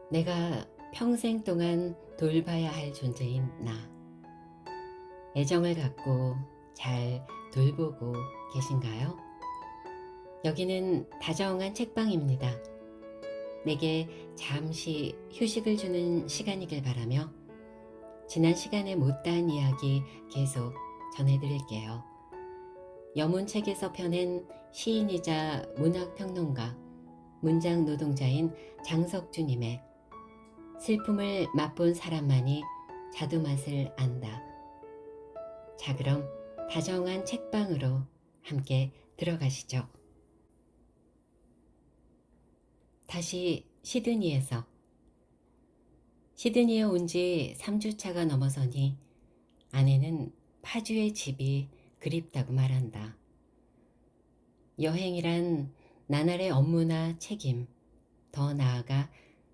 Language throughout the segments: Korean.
내가 평생 동안 돌봐야 할 존재인 나. 애정을 갖고 잘 돌보고 계신가요? 여기는 다정한 책방입니다. 내게 잠시 휴식을 주는 시간이길 바라며 지난 시간에 못다한 이야기 계속 전해드릴게요. 여문책에서 펴낸 시인이자 문학평론가, 문장 노동자인 장석주님의 슬픔을 맛본 사람만이 자두맛을 안다. 자, 그럼 다정한 책방으로 함께 들어가시죠. 다시 시드니에 온 지 3주차가 넘어서니 아내는 파주의 집이 그립다고 말한다. 여행이란 나날의 업무나 책임, 더 나아가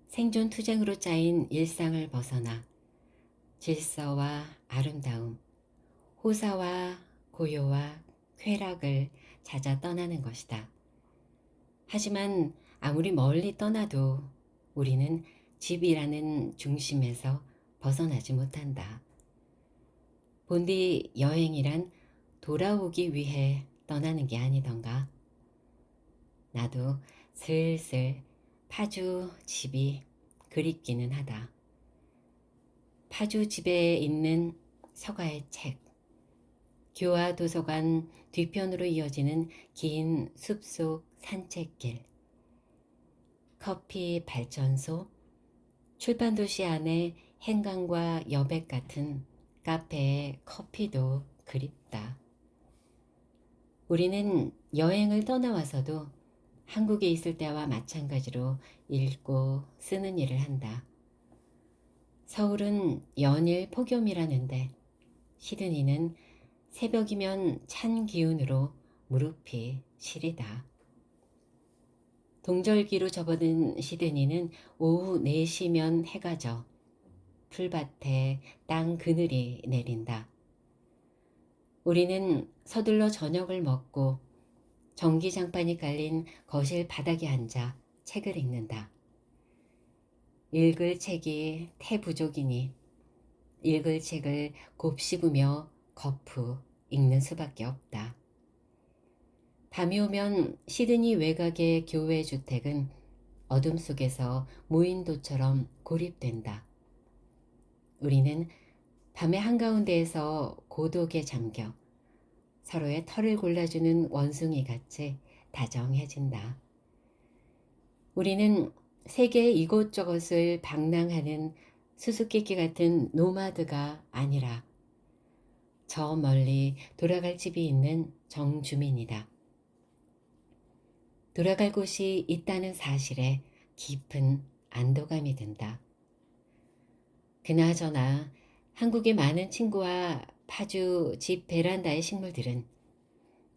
생존 투쟁으로 짜인 일상을 벗어나 질서와 아름다움, 호사와 고요와 쾌락을 찾아 떠나는 것이다. 하지만 아무리 멀리 떠나도 우리는 집이라는 중심에서 벗어나지 못한다. 본디 여행이란 돌아오기 위해 떠나는 게 아니던가. 나도 슬슬 파주 집이 그립기는 하다. 파주 집에 있는 서가의 책, 교화 도서관 뒤편으로 이어지는 긴 숲속 산책길, 커피 발전소, 출판도시 안의 행강과 여백 같은 카페의 커피도 그립다. 우리는 여행을 떠나와서도 한국에 있을 때와 마찬가지로 읽고 쓰는 일을 한다. 서울은 연일 폭염이라는데 시드니는 새벽이면 찬 기운으로 무릎이 시리다. 동절기로 접어든 시드니는 오후 4시면 해가 져 풀밭에 땅 그늘이 내린다. 우리는 서둘러 저녁을 먹고 전기장판이 깔린 거실 바닥에 앉아 책을 읽는다. 읽을 책이 태부족이니 읽을 책을 곱씹으며 거푸 읽는 수밖에 없다. 밤이 오면 시드니 외곽의 교외 주택은 어둠 속에서 무인도처럼 고립된다. 우리는 밤의 한가운데에서 고독에 잠겨 서로의 털을 골라주는 원숭이 같이 다정해진다. 우리는 세계의 이곳저곳을 방랑하는 수수께끼 같은 노마드가 아니라 저 멀리 돌아갈 집이 있는 정주민이다. 돌아갈 곳이 있다는 사실에 깊은 안도감이 든다. 그나저나 한국의 많은 친구와 파주 집 베란다의 식물들은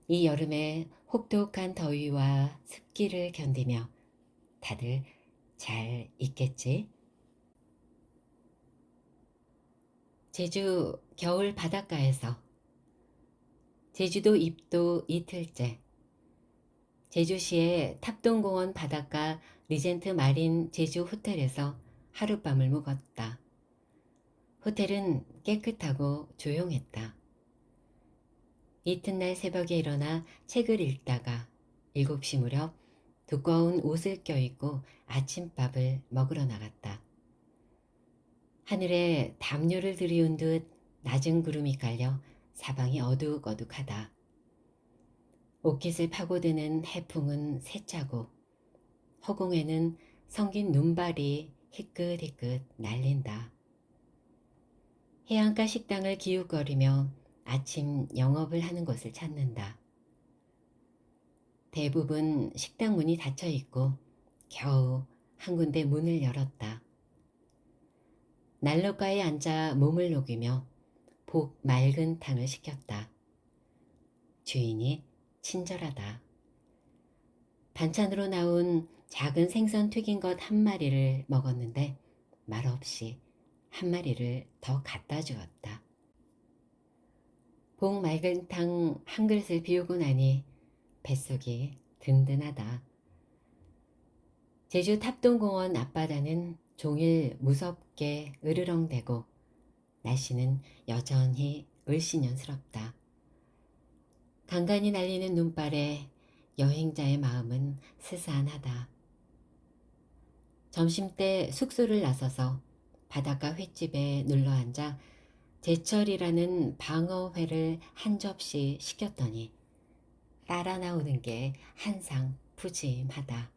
이 여름의 혹독한 더위와 습기를 견디며 다들 잘 있겠지? 제주 겨울 바닷가에서 제주도 입도 이틀째 제주시의 탑동공원 바닷가 리젠트 마린 제주 호텔에서 하룻밤을 묵었다. 호텔은 깨끗하고 조용했다. 이튿날 새벽에 일어나 책을 읽다가 7시 무렵 두꺼운 옷을 껴입고 아침밥을 먹으러 나갔다. 하늘에 담요를 들이운 듯 낮은 구름이 깔려 사방이 어둑어둑하다. 옷깃을 파고드는 해풍은 세차고 허공에는 성긴 눈발이 희끗희끗 날린다. 해안가 식당을 기웃거리며 아침 영업을 하는 곳을 찾는다. 대부분 식당 문이 닫혀 있고 겨우 한 군데 문을 열었다. 난로가에 앉아 몸을 녹이며 복 맑은 탕을 시켰다. 주인이 친절하다. 반찬으로 나온 작은 생선 튀긴 것 한 마리를 먹었는데 말없이 한 마리를 더 갖다 주었다. 복 맑은 탕 한 그릇을 비우고 나니 뱃속이 든든하다. 제주 탑동공원 앞바다는 종일 무섭게 으르렁대고 날씨는 여전히 을씨년스럽다. 간간히 날리는 눈발에 여행자의 마음은 스산하다. 점심때 숙소를 나서서 바닷가 횟집에 눌러앉아 제철이라는 방어회를 한 접시 시켰더니 따라 나오는 게 한상 푸짐하다.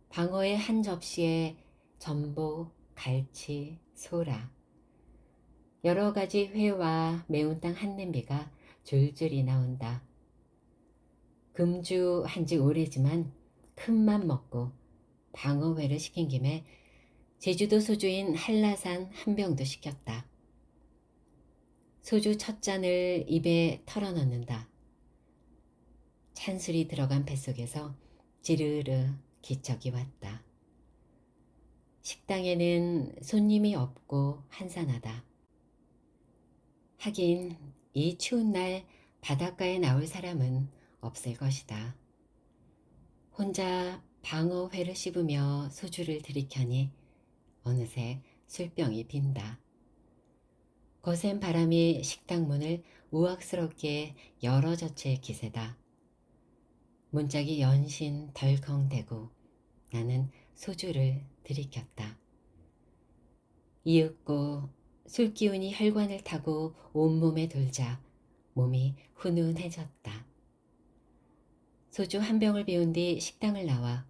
방어회 한 접시에 전복, 갈치, 소라, 여러 가지 회와 매운탕 한 냄비가 줄줄이 나온다. 금주 한지 오래지만 큰맘 먹고 방어회를 시킨 김에 제주도 소주인 한라산 한 병도 시켰다. 소주 첫 잔을 입에 털어넣는다. 찬술이 들어간 뱃속에서 지르르 기척이 왔다. 식당에는 손님이 없고 한산하다. 하긴 이 추운 날 바닷가에 나올 사람은 없을 것이다. 혼자 방어회를 씹으며 소주를 들이켜니 어느새 술병이 빈다. 거센 바람이 식당 문을 우악스럽게 열어젖힐 기세다. 문짝이 연신 덜컹대고 나는 소주를 들이켰다. 이윽고 술기운이 혈관을 타고 온몸에 돌자 몸이 훈훈해졌다. 소주 한 병을 비운 뒤 식당을 나와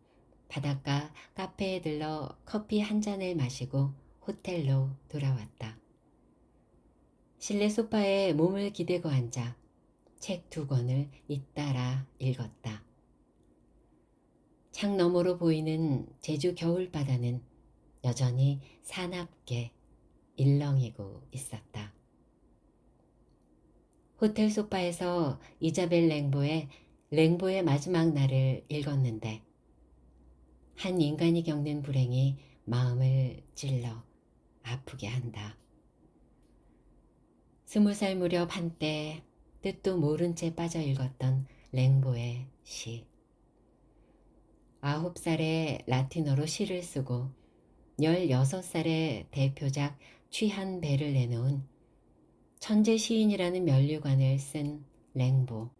바닷가 카페에 들러 커피 한 잔을 마시고 호텔로 돌아왔다. 실내 소파에 몸을 기대고 앉아 책 두 권을 잇따라 읽었다. 창 너머로 보이는 제주 겨울바다는 여전히 사납게 일렁이고 있었다. 호텔 소파에서 이자벨 랭보의 마지막 날을 읽었는데 한 인간이 겪는 불행이 마음을 찔러 아프게 한다. 20살 무렵 한때 뜻도 모른 채 빠져 읽었던 랭보의 시. 9살에 라틴어로 시를 쓰고 16살에 대표작 취한 배를 내놓은 천재 시인이라는 면류관을 쓴 랭보.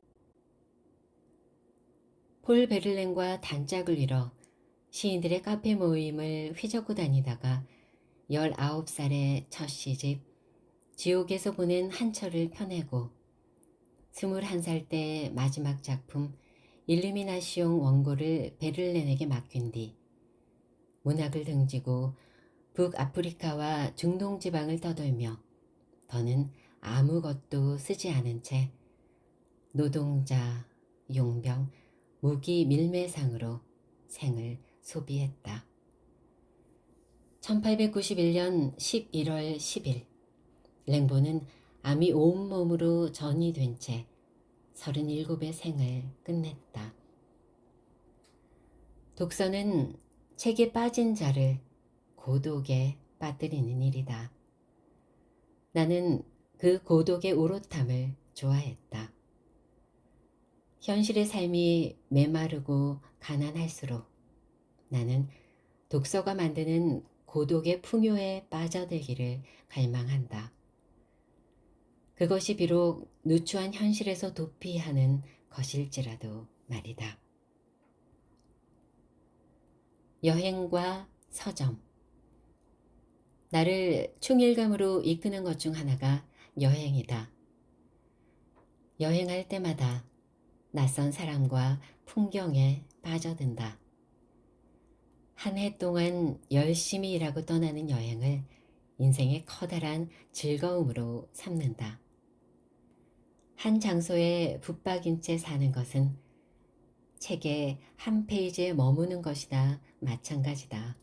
폴 베를렌과 단짝을 이뤄 시인들의 카페 모임을 휘젓고 다니다가 19살에 첫 시집 지옥에서 보낸 한철을 펴내고 21살 때 마지막 작품 일루미나시옹 원고를 베를렌에게 맡긴 뒤 문학을 등지고 북아프리카와 중동 지방을 떠돌며 더는 아무것도 쓰지 않은 채 노동자, 용병, 무기 밀매상으로 생을 소비했다. 1891년 11월 10일 랭보는 암이 온몸으로 전이 된 채 37의 생을 끝냈다. 독서는 책에 빠진 자를 고독에 빠뜨리는 일이다. 나는 그 고독의 오롯함을 좋아했다. 현실의 삶이 메마르고 가난할수록 나는 독서가 만드는 고독의 풍요에 빠져들기를 갈망한다. 그것이 비록 누추한 현실에서 도피하는 것일지라도 말이다. 여행과 서점. 나를 충일감으로 이끄는 것 중 하나가 여행이다. 여행할 때마다 낯선 사람과 풍경에 빠져든다. 한 해 동안 열심히 일하고 떠나는 여행을 인생의 커다란 즐거움으로 삼는다. 한 장소에 붙박인 채 사는 것은 책의 한 페이지에 머무는 것이나 마찬가지다.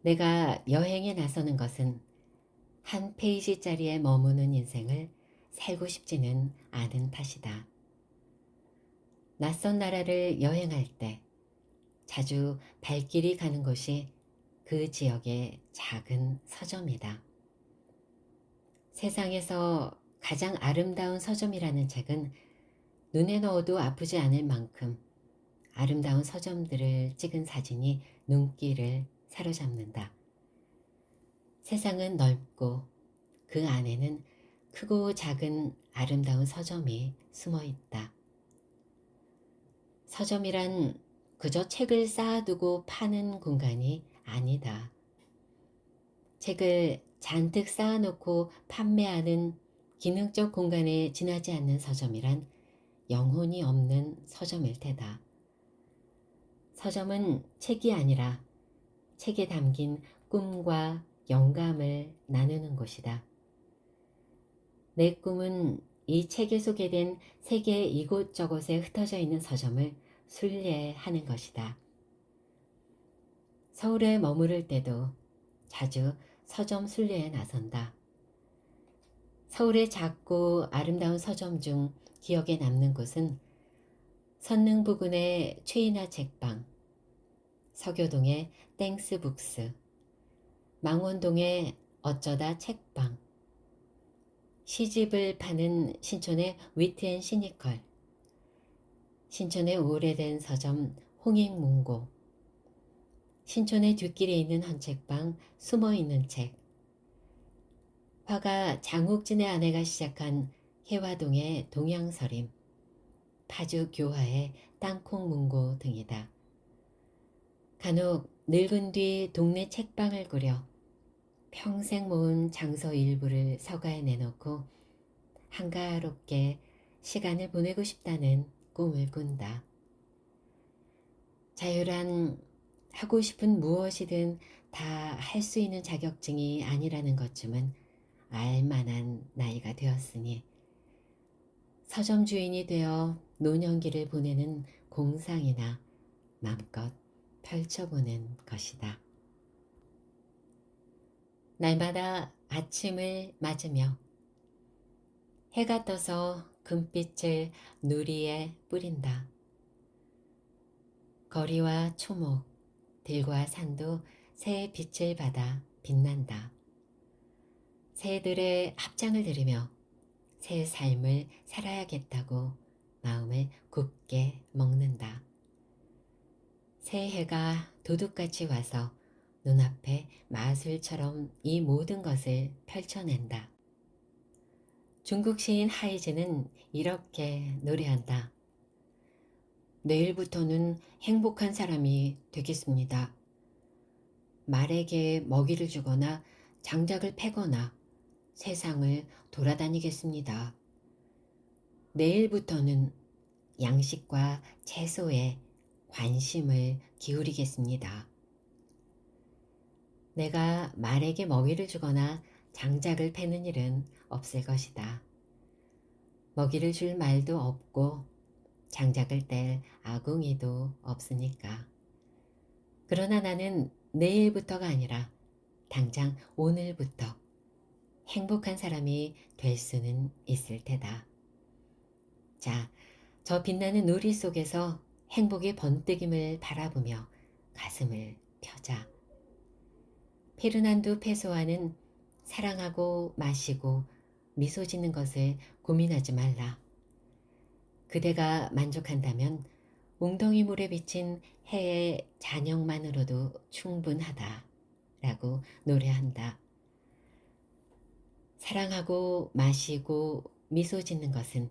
내가 여행에 나서는 것은 한 페이지짜리에 머무는 인생을 살고 싶지는 않은 탓이다. 낯선 나라를 여행할 때 자주 발길이 가는 곳이 그 지역의 작은 서점이다. 세상에서 가장 아름다운 서점이라는 책은 눈에 넣어도 아프지 않을 만큼 아름다운 서점들을 찍은 사진이 눈길을 사로잡는다. 세상은 넓고 그 안에는 크고 작은 아름다운 서점이 숨어 있다. 서점이란 그저 책을 쌓아두고 파는 공간이 아니다. 책을 잔뜩 쌓아놓고 판매하는 기능적 공간에 지나지 않는 서점이란 영혼이 없는 서점일 테다. 서점은 책이 아니라 책에 담긴 꿈과 영감을 나누는 곳이다. 내 꿈은 이 책에 소개된 세계 이곳저곳에 흩어져 있는 서점을 순례하는 것이다. 서울에 머무를 때도 자주 서점 순례에 나선다. 서울의 작고 아름다운 서점 중 기억에 남는 곳은 선릉 부근의 최인화 책방, 서교동의 땡스북스, 망원동의 어쩌다 책방, 시집을 파는 신촌의 위트앤 시니컬, 신촌의 오래된 서점 홍익문고, 신촌의 뒷길에 있는 헌책방 숨어있는 책, 화가 장욱진의 아내가 시작한 해화동의 동양서림, 파주 교화의 땅콩문고 등이다. 간혹 늙은 뒤 동네 책방을 꾸려 평생 모은 장서 일부를 서가에 내놓고 한가롭게 시간을 보내고 싶다는 꿈을 꾼다. 자유란 하고 싶은 무엇이든 다 할 수 있는 자격증이 아니라는 것쯤은 알만한 나이가 되었으니 서점 주인이 되어 노년기를 보내는 공상이나 마음껏 펼쳐보는 것이다. 날마다 아침을 맞으며 해가 떠서 금빛을 누리에 뿌린다. 거리와 초목, 들과 산도 새의 빛을 받아 빛난다. 새들의 합장을 들으며 새 삶을 살아야겠다고 마음을 굳게 먹는다. 새해가 도둑같이 와서 눈앞에 마술처럼 이 모든 것을 펼쳐낸다. 중국 시인 하이즈는 이렇게 노래한다. 내일부터는 행복한 사람이 되겠습니다. 말에게 먹이를 주거나 장작을 패거나 세상을 돌아다니겠습니다. 내일부터는 양식과 채소에 관심을 기울이겠습니다. 내가 말에게 먹이를 주거나 장작을 패는 일은 없을 것이다. 먹이를 줄 말도 없고 장작을 뗄 아궁이도 없으니까. 그러나 나는 내일부터가 아니라 당장 오늘부터 행복한 사람이 될 수는 있을 테다. 자, 저 빛나는 누리 속에서 행복의 번뜩임을 바라보며 가슴을 펴자. 페르난도 페소아는 사랑하고 마시고 미소 짓는 것을 고민하지 말라. 그대가 만족한다면 웅덩이 물에 비친 해의 잔영만으로도 충분하다 라고 노래한다. 사랑하고 마시고 미소 짓는 것은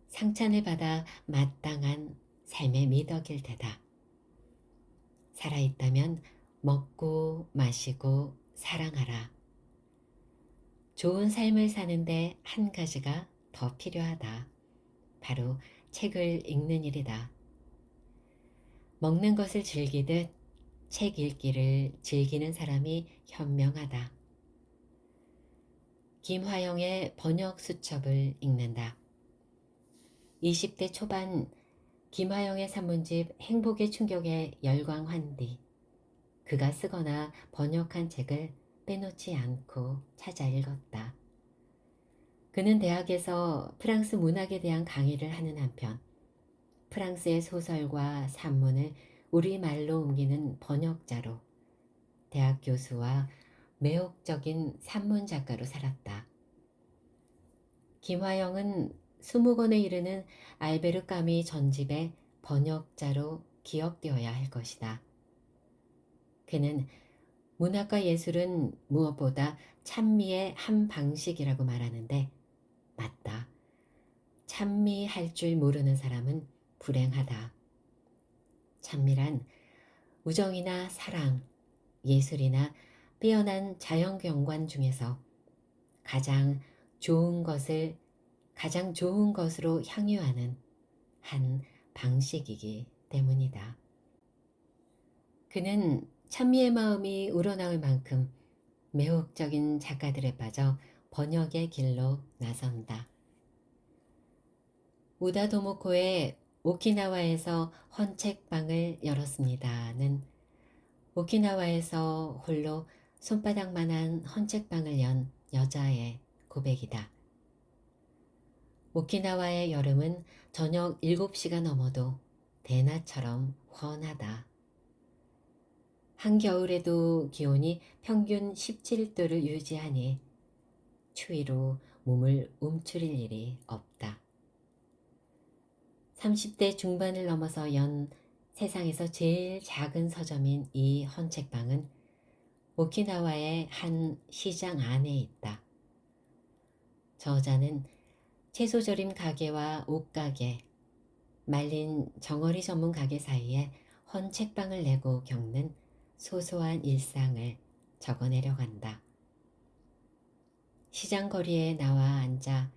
상찬을 받아 마땅한 삶의 미덕일 테다. 살아있다면 먹고 마시고 사랑하라. 좋은 삶을 사는데 한 가지가 더 필요하다. 바로 책을 읽는 일이다. 먹는 것을 즐기듯 책 읽기를 즐기는 사람이 현명하다. 김화영의 번역 수첩을 읽는다. 20대 초반 김화영의 산문집 행복의 충격에 열광한 뒤 그가 쓰거나 번역한 책을 빼놓지 않고 찾아 읽었다. 그는 대학에서 프랑스 문학에 대한 강의를 하는 한편 프랑스의 소설과 산문을 우리말로 옮기는 번역자로 대학 교수와 매혹적인 산문 작가로 살았다. 김화영은 20권에 이르는 알베르 까뮈 전집의 번역자로 기억되어야 할 것이다. 그는 문학과 예술은 무엇보다 찬미의 한 방식이라고 말하는데 맞다. 찬미할 줄 모르는 사람은 불행하다. 찬미란 우정이나 사랑, 예술이나 뛰어난 자연경관 중에서 가장 좋은 것을 가장 좋은 것으로 향유하는 한 방식이기 때문이다. 그는 찬미의 마음이 우러나올 만큼 매혹적인 작가들에 빠져 번역의 길로 나선다. 우다 도모코의 오키나와에서 헌책방을 열었습니다는 오키나와에서 홀로 손바닥만한 헌책방을 연 여자의 고백이다. 오키나와의 여름은 저녁 7시가 넘어도 대낮처럼 환하다. 한겨울에도 기온이 평균 17도를 유지하니 추위로 몸을 움츠릴 일이 없다. 30대 중반을 넘어서 연 세상에서 제일 작은 서점인 이 헌책방은 오키나와의 한 시장 안에 있다. 저자는 채소절임 가게와 옷가게, 말린 정어리 전문 가게 사이에 헌책방을 내고 겪는 소소한 일상을 적어내려간다. 시장 거리에 나와 앉아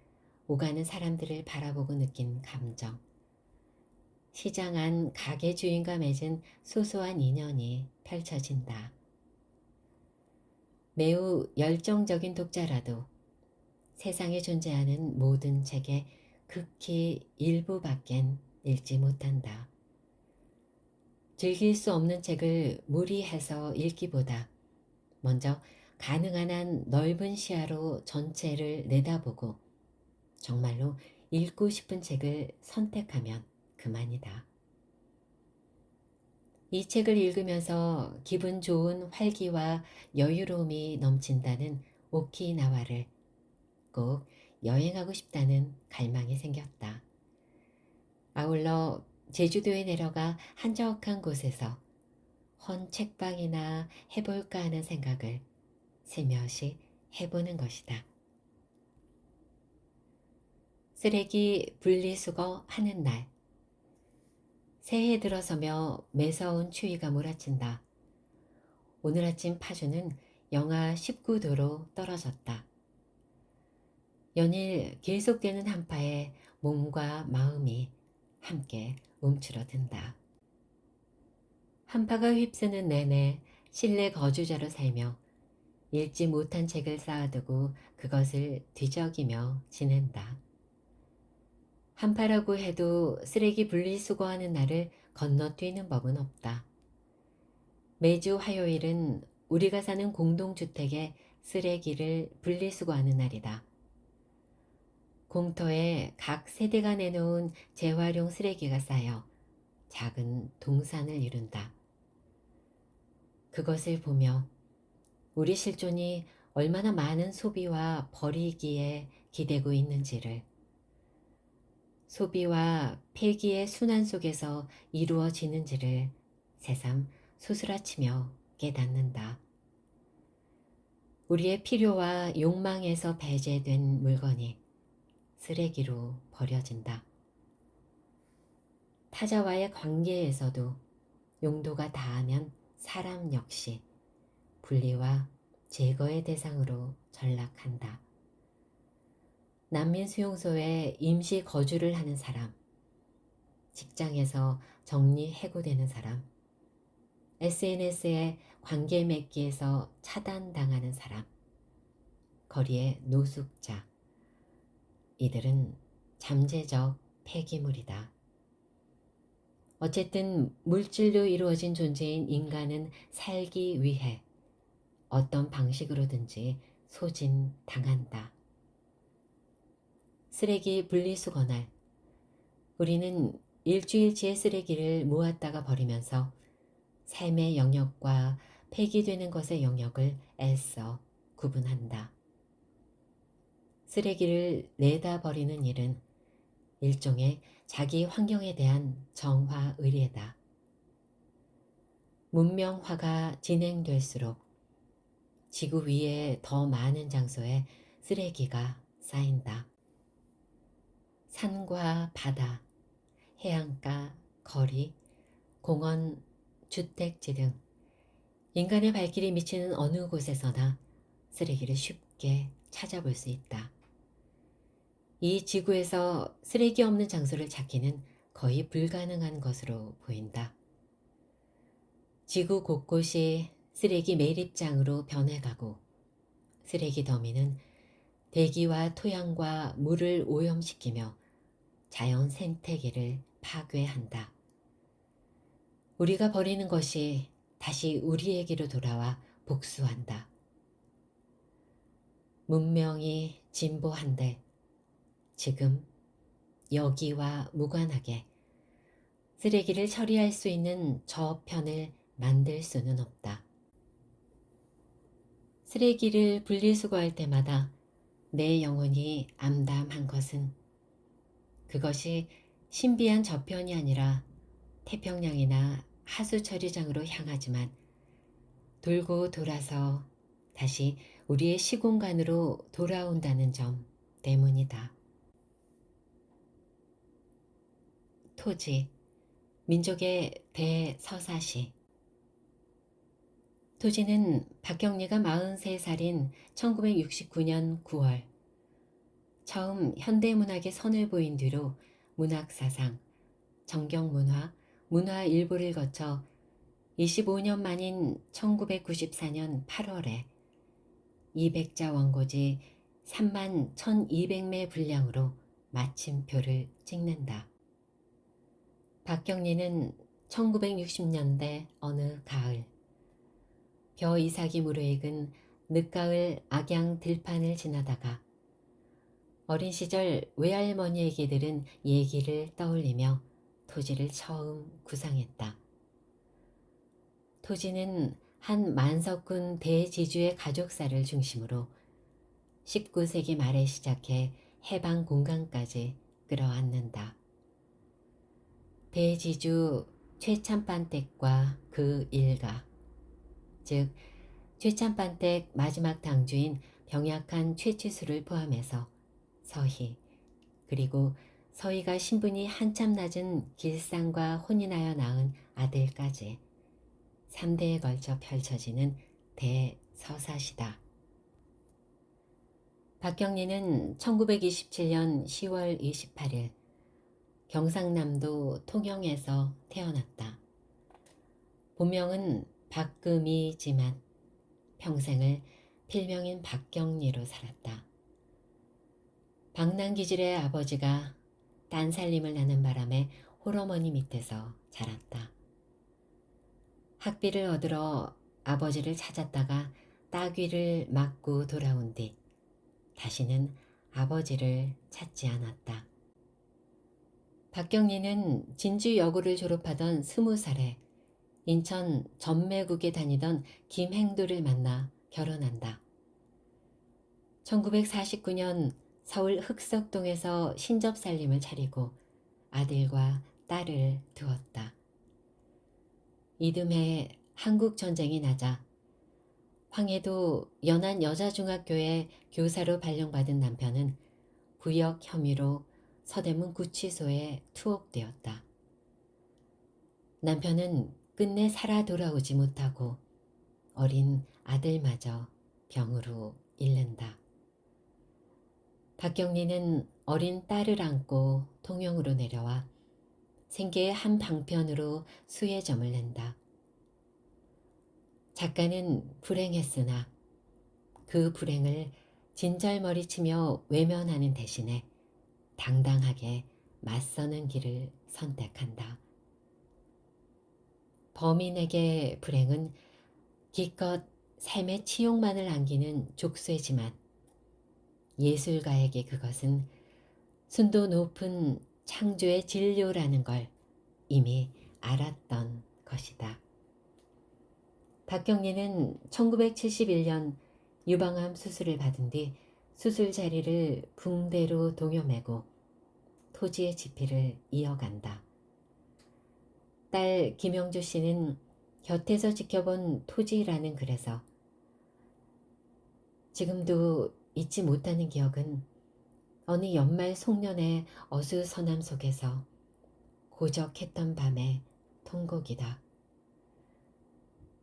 오가는 사람들을 바라보고 느낀 감정, 시장 안 가게 주인과 맺은 소소한 인연이 펼쳐진다. 매우 열정적인 독자라도 세상에 존재하는 모든 책의 극히 일부밖엔 읽지 못한다. 즐길 수 없는 책을 무리해서 읽기보다 먼저 가능한 한 넓은 시야로 전체를 내다보고 정말로 읽고 싶은 책을 선택하면 그만이다. 이 책을 읽으면서 기분 좋은 활기와 여유로움이 넘친다는 오키나와를 꼭 여행하고 싶다는 갈망이 생겼다. 아울러 제주도에 내려가 한적한 곳에서 헌책방이나 해볼까 하는 생각을 슬며시 해보는 것이다. 쓰레기 분리수거 하는 날. 새해 들어서며 매서운 추위가 몰아친다. 오늘 아침 파주는 영하 19도로 떨어졌다. 연일 계속되는 한파에 몸과 마음이 함께 움츠러든다. 한파가 휩쓰는 내내 실내 거주자로 살며 읽지 못한 책을 쌓아두고 그것을 뒤적이며 지낸다. 한파라고 해도 쓰레기 분리수거하는 날을 건너뛰는 법은 없다. 매주 화요일은 우리가 사는 공동주택의 쓰레기를 분리수거하는 날이다. 공터에 각 세대가 내놓은 재활용 쓰레기가 쌓여 작은 동산을 이룬다. 그것을 보며 우리 실존이 얼마나 많은 소비와 버리기에 기대고 있는지를, 소비와 폐기의 순환 속에서 이루어지는지를 새삼 소스라치며 깨닫는다. 우리의 필요와 욕망에서 배제된 물건이 쓰레기로 버려진다. 타자와의 관계에서도 용도가 다하면 사람 역시 분리와 제거의 대상으로 전락한다. 난민 수용소에 임시 거주를 하는 사람, 직장에서 정리해고되는 사람, SNS에 관계 맺기에서 차단당하는 사람, 거리의 노숙자, 이들은 잠재적 폐기물이다. 어쨌든 물질로 이루어진 존재인 인간은 살기 위해 어떤 방식으로든지 소진당한다. 쓰레기 분리수거 날, 우리는 일주일치의 쓰레기를 모았다가 버리면서 삶의 영역과 폐기되는 것의 영역을 애써 구분한다. 쓰레기를 내다 버리는 일은 일종의 자기 환경에 대한 정화 의례다. 문명화가 진행될수록 지구 위에 더 많은 장소에 쓰레기가 쌓인다. 산과 바다, 해안가, 거리, 공원, 주택지 등 인간의 발길이 미치는 어느 곳에서나 쓰레기를 쉽게 찾아볼 수 있다. 이 지구에서 쓰레기 없는 장소를 찾기는 거의 불가능한 것으로 보인다. 지구 곳곳이 쓰레기 매립장으로 변해가고 쓰레기 더미는 대기와 토양과 물을 오염시키며 자연 생태계를 파괴한다. 우리가 버리는 것이 다시 우리에게로 돌아와 복수한다. 문명이 진보한데 지금 여기와 무관하게 쓰레기를 처리할 수 있는 저편을 만들 수는 없다. 쓰레기를 분리수거할 때마다 내 영혼이 암담한 것은 그것이 신비한 저편이 아니라 태평양이나 하수처리장으로 향하지만 돌고 돌아서 다시 우리의 시공간으로 돌아온다는 점 때문이다. 토지, 민족의 대서사시. 토지는 박경리가 43살인 1969년 9월 처음 현대문학에 선을 보인 뒤로 문학사상, 정경문화, 문화일보를 거쳐 25년 만인 1994년 8월에 200자 원고지 3만 1200매 분량으로 마침표를 찍는다. 박경리는 1960년대 어느 가을 벼 이삭이 무르익은 늦가을 악양 들판을 지나다가 어린 시절 외할머니에게 들은 얘기를 떠올리며 토지를 처음 구상했다. 토지는 한 만석군 대지주의 가족사를 중심으로 19세기 말에 시작해 해방 공간까지 끌어안는다. 대지주 최참반댁과 그 일가, 즉 최참반댁 마지막 당주인 병약한 최치수를 포함해서 서희, 그리고 서희가 신분이 한참 낮은 길상과 혼인하여 낳은 아들까지 3대에 걸쳐 펼쳐지는 대서사시다. 박경리는 1927년 10월 28일 경상남도 통영에서 태어났다. 본명은 박금이지만 평생을 필명인 박경리로 살았다. 방랑기질의 아버지가 딴살림을 나는 바람에 홀어머니 밑에서 자랐다. 학비를 얻으러 아버지를 찾았다가 따귀를 맞고 돌아온 뒤 다시는 아버지를 찾지 않았다. 박경리는 진주여고를 졸업하던 20살에 인천 전매국에 다니던 김행도를 만나 결혼한다. 1949년 서울 흑석동에서 신접살림을 차리고 아들과 딸을 두었다. 이듬해 한국전쟁이 나자 황해도 연안여자중학교에 교사로 발령받은 남편은 부역 혐의로 서대문 구치소에 투옥되었다. 남편은 끝내 살아 돌아오지 못하고 어린 아들마저 병으로 잃는다. 박경리는 어린 딸을 안고 통영으로 내려와 생계의 한 방편으로 수혜점을 낸다. 작가는 불행했으나 그 불행을 진절머리치며 외면하는 대신에 당당하게 맞서는 길을 선택한다. 범인에게 불행은 기껏 삶의 치욕만을 안기는 족쇄지만 예술가에게 그것은 순도 높은 창조의 진료라는 걸 이미 알았던 것이다. 박경리는 1971년 유방암 수술을 받은 뒤 수술 자리를 붕대로 동여매고 토지의 지피를 이어간다. 딸 김영주 씨는 곁에서 지켜본 토지라는 글에서 지금도 잊지 못하는 기억은 어느 연말 송년회 어수선함 속에서 고적했던 밤의 통곡이다.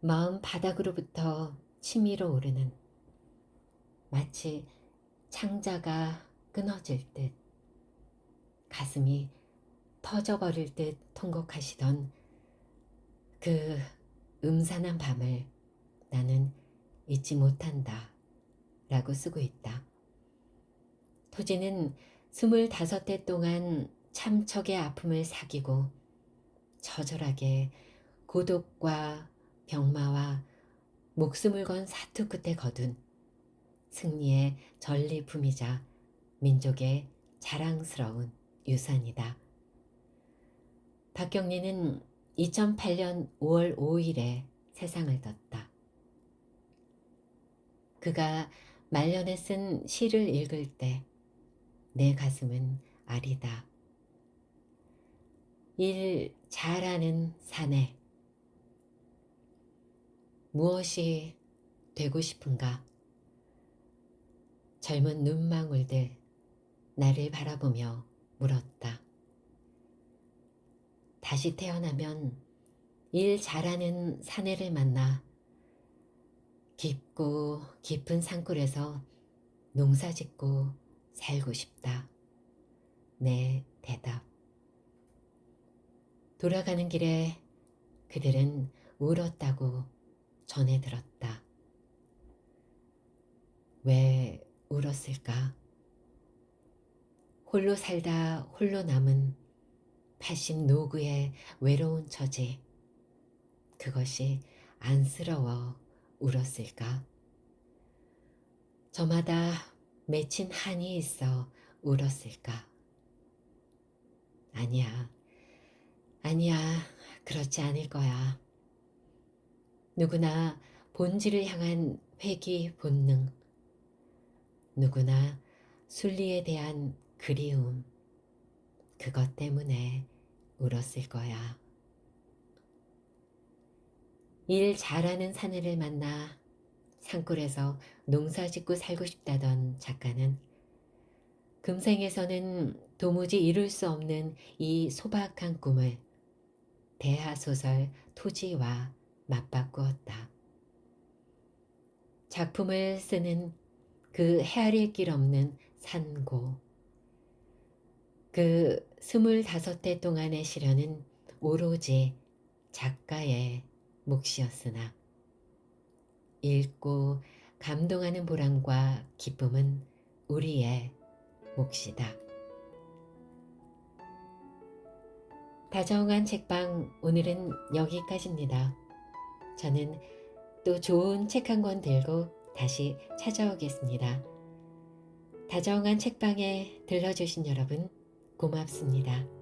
마음 바닥으로부터 치밀어 오르는 마치 창자가 끊어질 듯 가슴이 터져버릴 듯 통곡하시던 그 음산한 밤을 나는 잊지 못한다 라고 쓰고 있다. 토지는 25대 동안 참척의 아픔을 사귀고 처절하게 고독과 병마와 목숨을 건 사투 끝에 거둔 승리의 전리품이자 민족의 자랑스러운 유산이다. 박경리는 2008년 5월 5일에 세상을 떴다. 그가 말년에 쓴 시를 읽을 때 내 가슴은 아리다. 일 잘하는 사내 무엇이 되고 싶은가? 젊은 눈망울들 나를 바라보며 물었다. 다시 태어나면 일 잘하는 사내를 만나 깊고 깊은 산골에서 농사짓고 살고 싶다. 내 대답. 돌아가는 길에 그들은 울었다고 전해 들었다. 왜 울었을까? 홀로 살다 홀로 남은 80 노구의 외로운 처지. 그것이 안쓰러워 울었을까? 저마다 맺힌 한이 있어 울었을까? 아니야, 아니야, 그렇지 않을 거야. 누구나 본질을 향한 회귀 본능, 누구나 순리에 대한 그리움, 그것 때문에 울었을 거야. 일 잘하는 사내를 만나 산골에서 농사짓고 살고 싶다던 작가는 금생에서는 도무지 이룰 수 없는 이 소박한 꿈을 대하소설 토지와 맞바꾸었다. 작품을 쓰는 그 헤아릴 길 없는 산고, 그 25대 동안의 시련은 오로지 작가의 몫이었으나 읽고 감동하는 보람과 기쁨은 우리의 몫이다. 다정한 책방 오늘은 여기까지입니다. 저는 또 좋은 책 한 권 들고 다시 찾아오겠습니다. 다정한 책방에 들러주신 여러분 고맙습니다.